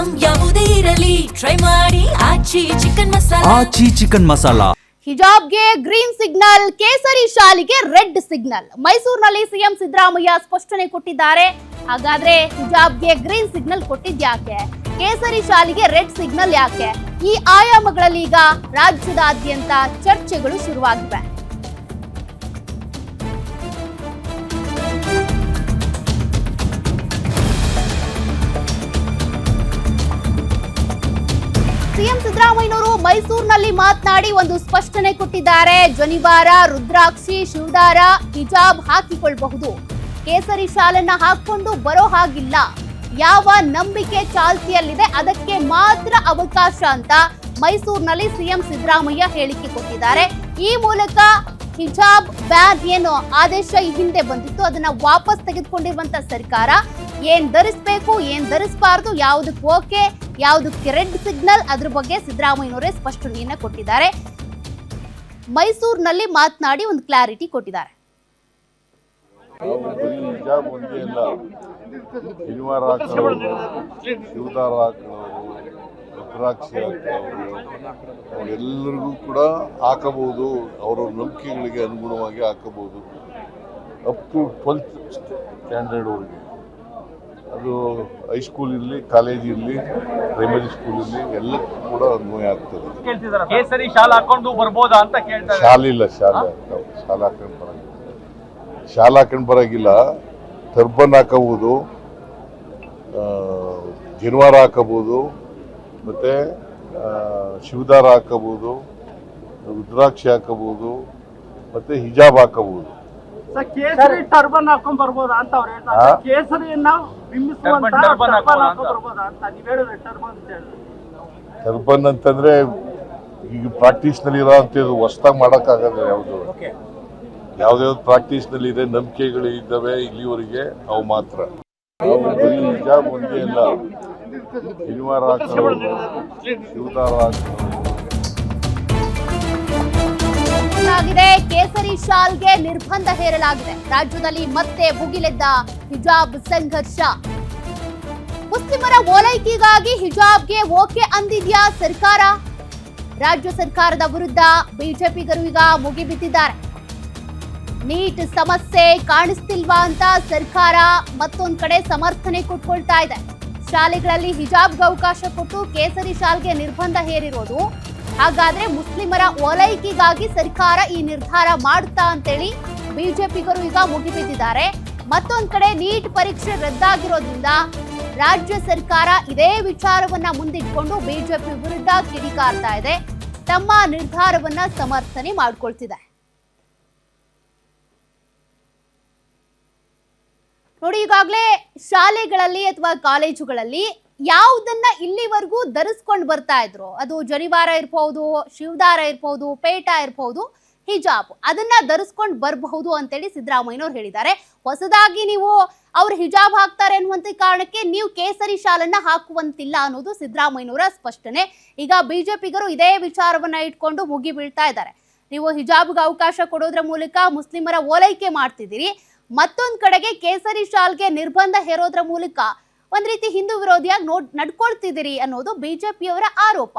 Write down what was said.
Item ಯಾವುದೇ ಇರಲಿ try ಮಾಡಿ ಆಚಿ ಚಿಕನ್ ಮಸಾಲಾ. ಹಿಜಾಬ್ಗೆ ಗ್ರೀನ್ ಸಿಗ್ನಲ್, ಕೇಸರಿ ಶಾಲಿಗೆ ರೆಡ್ ಸಿಗ್ನಲ್. ಮೈಸೂರಿನಲ್ಲಿ ಸಿಎಂ ಸಿದ್ದರಾಮಯ್ಯ ಸ್ಪಷ್ಟನೆ ಕೊಟ್ಟಿದ್ದಾರೆ. ಹಾಗಾದ್ರೆ ಹಿಜಾಬ್ಗೆ ಗ್ರೀನ್ ಸಿಗ್ನಲ್ ಕೊಟ್ಟಿದ್ಯಾಕೆ, ಕೇಸರಿ ಶಾಲಿಗೆ ರೆಡ್ ಸಿಗ್ನಲ್ ಯಾಕೆ? ಈ ಆಯಾಮಗಳಲ್ಲಿ ಈಗ ರಾಜ್ಯದಾದ್ಯಂತ ಚರ್ಚೆಗಳು ಶುರುವಾಗಿವೆ. ಸಿಎಂ ಸಿದ್ದರಾಮಯ್ಯನವರು ಮೈಸೂರಿನಲ್ಲಿ ಮಾತನಾಡಿ ಒಂದು ಸ್ಪಷ್ಟನೆ ಕೊಟ್ಟಿದ್ದಾರೆ. ಜನಿವಾರ, ರುದ್ರಾಕ್ಷಿ, ಶಿವದಾರ, ಹಿಜಾಬ್ ಹಾಕಿಕೊಳ್ಳಬಹುದು, ಕೇಸರಿ ಶಾಲನ್ನ ಹಾಕೊಂಡು ಬರೋ ಹಾಗಿಲ್ಲ. ಯಾವ ನಂಬಿಕೆ ಚಾಲ್ತಿಯಲ್ಲಿದೆ ಅದಕ್ಕೆ ಮಾತ್ರ ಅವಕಾಶ ಅಂತ ಮೈಸೂರಿನಲ್ಲಿ ಸಿಎಂ ಸಿದ್ದರಾಮಯ್ಯ ಹೇಳಿಕೆ ಕೊಟ್ಟಿದ್ದಾರೆ. ಈ ಮೂಲಕ ಹಿಜಾಬ್ ಬ್ಯಾನ್ ಏನು ಆದೇಶ ಈ ಹಿಂದೆ ಬಂದಿತ್ತು ಅದನ್ನ ವಾಪಸ್ ತೆಗೆದುಕೊಂಡಿರುವಂತ ಸರ್ಕಾರ ಏನ್ ಧರಿಸಬೇಕು, ಏನ್ ಧರಿಸಬಾರದು, ಯಾವುದಕ್ಕೆ ಓಕೆ, ಯಾವುದಕ್ಕೆ ರೆಡ್ ಸಿಗ್ನಲ್, ಅದ್ರ ಬಗ್ಗೆ ಸಿದ್ದರಾಮಯ್ಯನವರೇ ಸ್ಪಷ್ಟನೆಯನ್ನ ಕೊಟ್ಟಿದ್ದಾರೆ. ಮೈಸೂರಿನಲ್ಲಿ ಮಾತನಾಡಿ ಒಂದು ಕ್ಲಾರಿಟಿ ಕೊಟ್ಟಿದ್ದಾರೆ. ಹಿಜಾಬ್ ಒಂದೇ ಇಲ್ಲ, ಶನಿವಾರ ಹಾಕೊಳ್ಳೋರು, ಶಿವದಾರ ಹಾಕೊಳ್ಳೋರು, ರುದ್ರಾಕ್ಷಿ ಹಾಕೊಳ್ಳೋರು ಅವರೆಲ್ಲರಿಗೂ ಕೂಡ ಹಾಕಬಹುದು. ಅವರ ನಂಬಿಕೆಗಳಿಗೆ ಅನುಗುಣವಾಗಿ ಹಾಕಬಹುದು. ಅಪ್ ಟು 12th ಸ್ಟ್ಯಾಂಡರ್ಡ್ವರೆಗೆ, ಅದು ಹೈಸ್ಕೂಲ್ ಇರಲಿ, ಕಾಲೇಜ್ ಇರಲಿ, ಪ್ರೈಮರಿ ಸ್ಕೂಲ್ ಇರಲಿ, ಎಲ್ಲಕ್ಕೂ ಕೂಡ ಅನ್ವಯ ಆಗ್ತದೆ. ಕೇಸರಿ ಶಾಲ್ ಹಾಕೊಂಡು ಬರ್ಬೋದಾ ಅಂತ ಕೇಳ್ತಾರೆ. ಶಾಲಿಲ್ಲ, ಶಾಲೆ ಹಾಕೊಂಡು ಬರಂಗಿಲ್ಲ, ಶಾಲೆ ಹಾಕೊಂಡು ಬರಂಗಿಲ್ಲ. ಟರ್ಬನ್ ಹಾಕಬಹುದು, ಜನಿವಾರ ಹಾಕಬಹುದು, ಮತ್ತೆ ಶಿವದಾರ ಹಾಕಬಹುದು, ರುದ್ರಾಕ್ಷಿ ಹಾಕಬಹುದು, ಮತ್ತೆ ಹಿಜಾಬ್ ಹಾಕಬಹುದು. ಕೇಸರಿ ಟರ್ಬನ್ ಹಾಕೊಂಡ್ ಬರ್ಬೋದಾ ಅಂತ ಅವ್ರು ಹೇಳ್ತಾರೆ. ಕೇಸರಿಯನ್ನ ಬಿಂಬಿಸುವಂತ ಟರ್ಬನ್ ಹಾಕೊಂಡ್ ಬರ್ಬೋದಾ ಅಂತ ನೀವು ಹೇಳಿದ್ರೆ ಟರ್ಬನ್ ಅಂತ ಹೇಳಿದ್ರೆ. ಟರ್ಬನ್ ಅಂತಂದ್ರೆ ಈಗ ಪ್ರಾಕ್ಟೀಸ್ ನಲ್ಲಿ ಇರೋ ಅಂತದ್ದು ಹೊಸದಾಗಿ ಮಾಡಕ್ಕಾಗಲ್ಲ. ಯಾವ್ದು ಪ್ರಾಕ್ಟೀಸ್ ನಲ್ಲಿ ಇದೆ, ನಂಬಿಕೆಗಳು ಇದ್ದಾವೆ ಇಲ್ಲಿವರೆಗೆ, ಅವು ಮಾತ್ರ. ಹಿಜಾಬ್ ಒಂದೇ ಇಲ್ಲ, ಶನಿವಾರ ಹಾಕೊಳ್ಳೋದು, ಶಿವದಾರ ಹಾಕಲಾಗಿದೆ. ಕೇಸರಿ ಶಾಲ್ಗೆ ನಿರ್ಬಂಧ ಹೇರಲಾಗಿದೆ. ರಾಜ್ಯದಲ್ಲಿ ಮತ್ತೆ ಭುಗಿಲೆದ್ದ ಹಿಜಾಬ್ ಸಂಘರ್ಷ. ಮುಸ್ಲಿಮರ ಓಲೈಕೆಗಾಗಿ ಹಿಜಾಬ್ಗೆ ಓಕೆ ಅಂದಿದ್ಯಾ ಸರ್ಕಾರ? ರಾಜ್ಯ ಸರ್ಕಾರದ ವಿರುದ್ಧ ಬಿಜೆಪಿಗರು ಈಗ ಮುಗಿಬಿದ್ದಿದ್ದಾರೆ. ನೀಟ್ ಸಮಸ್ಯೆ ಕಾಣಿಸ್ತಿಲ್ವಾ ಅಂತ ಸರ್ಕಾರ ಮತ್ತೊಂದ್ ಕಡೆ ಸಮರ್ಥನೆ ಕೊಟ್ಕೊಳ್ತಾ ಇದೆ. ಶಾಲೆಗಳಲ್ಲಿ ಹಿಜಾಬ್ಗೆ ಅವಕಾಶ ಕೊಟ್ಟು ಕೇಸರಿ ಶಾಲ್ಗೆ ನಿರ್ಬಂಧ ಹೇರಿರೋದು, ಹಾಗಾದ್ರೆ ಮುಸ್ಲಿಮರ ಓಲೈಕೆಗಾಗಿ ಸರ್ಕಾರ ಈ ನಿರ್ಧಾರ ಮಾಡುತ್ತಾ ಅಂತೇಳಿ ಬಿಜೆಪಿಗರು ಈಗ ಮುಗಿಬಿದ್ದಿದ್ದಾರೆ. ಮತ್ತೊಂದ್ ಕಡೆ ನೀಟ್ ಪರೀಕ್ಷೆ ರದ್ದಾಗಿರೋದ್ರಿಂದ ರಾಜ್ಯ ಸರ್ಕಾರ ಇದೇ ವಿಚಾರವನ್ನ ಮುಂದಿಟ್ಕೊಂಡು ಬಿಜೆಪಿ ವಿರುದ್ಧ ಕಿಡಿಕಾರ್ತಾ ಇದೆ. ತಮ್ಮ ನಿರ್ಧಾರವನ್ನ ಸಮರ್ಥನೆ ಮಾಡ್ಕೊಳ್ತಿದೆ. ನೋಡಿ, ಈಗಾಗಲೇ ಶಾಲೆಗಳಲ್ಲಿ ಅಥವಾ ಕಾಲೇಜುಗಳಲ್ಲಿ ಯಾವುದನ್ನ ಇಲ್ಲಿವರೆಗೂ ಧರಿಸ್ಕೊಂಡು ಬರ್ತಾ ಇದ್ರು, ಅದು ಜನಿವಾರ ಇರ್ಬಹುದು, ಶಿವದಾರ ಇರ್ಬಹುದು, ಪೇಟ ಇರ್ಬಹುದು, ಹಿಜಾಬ್, ಅದನ್ನ ಧರಿಸ್ಕೊಂಡು ಬರಬಹುದು ಅಂತೇಳಿ ಸಿದ್ದರಾಮಯ್ಯನವ್ರು ಹೇಳಿದ್ದಾರೆ. ಹೊಸದಾಗಿ ನೀವು ಅವ್ರು ಹಿಜಾಬ್ ಹಾಕ್ತಾರೆ ಅನ್ನುವಂತ ಕಾರಣಕ್ಕೆ ನೀವು ಕೇಸರಿ ಶಾಲನ್ನ ಹಾಕುವಂತಿಲ್ಲ ಅನ್ನೋದು ಸಿದ್ದರಾಮಯ್ಯನವರ ಸ್ಪಷ್ಟನೆ. ಈಗ ಬಿಜೆಪಿಗರು ಇದೇ ವಿಚಾರವನ್ನ ಇಟ್ಕೊಂಡು ಮುಗಿ ಬೀಳ್ತಾ ಇದ್ದಾರೆ. ನೀವು ಹಿಜಾಬ್ಗೆ ಅವಕಾಶ ಕೊಡೋದ್ರ ಮೂಲಕ ಮುಸ್ಲಿಮರ ಓಲೈಕೆ ಮಾಡ್ತಿದ್ದೀರಿ, ಮತ್ತೊಂದ್ ಕಡೆಗೆ ಕೇಸರಿ ಶಾಲ್ಗೆ ನಿರ್ಬಂಧ ಹೇರೋದ್ರ ಮೂಲಕ ಒಂದ್ ರೀತಿ ಹಿಂದೂ ವಿರೋಧಿಯಾಗಿ ನಡ್ಕೊಳ್ತಿದ್ದೀರಿ ಅನ್ನೋದು ಬಿಜೆಪಿಯವರ ಆರೋಪ.